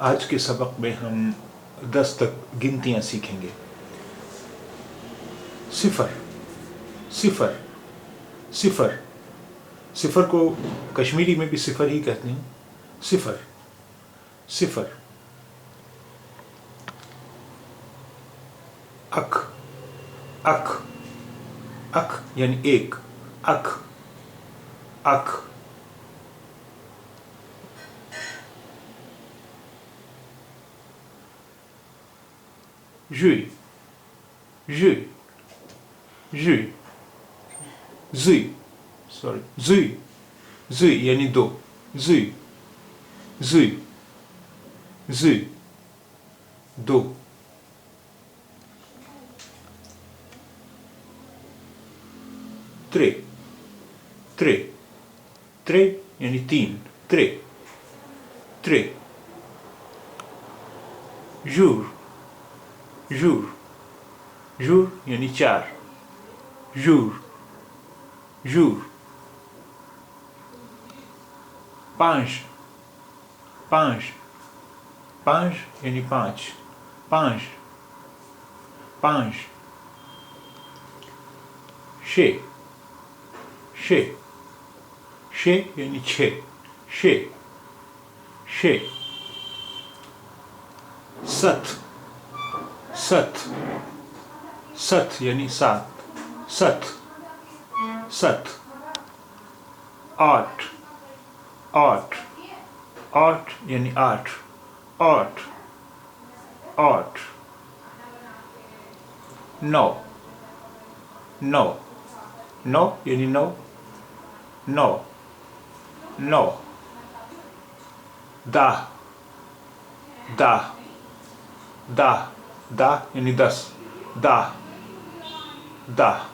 آج کے سبق میں ہم 10 تک گنتیاں سیکھیں گے. صفر صفر صفر صفر کو کشمیری میں بھی صفر ہی کہتے ہیں. صفر صفر. اکھ اکھ اکھ یعنی ایک. اکھ اکھ. جوئی جوئی جوئی. زوئی سوری زوئی زوئی یعنی دو. زوئی زوئی زوئی دو. ترے ترے ترے یعنی تین. ترے ترے. ژور ژور ژور یعنی چار. ژور ژور. پانچ پانچ پانچ یعنی پانچ. پانچ پانچ. چھ چھ چھ یعنی چھ. چھ چھ. ست ست ست یعنی سات. ست ست. آٹھ آٹھ آٹھ یعنی آٹھ. آٹھ آٹھ. نو نو نو یعنی نو. نو نو. دہ دہ دہ دہ یعنی 10. دہ دہ.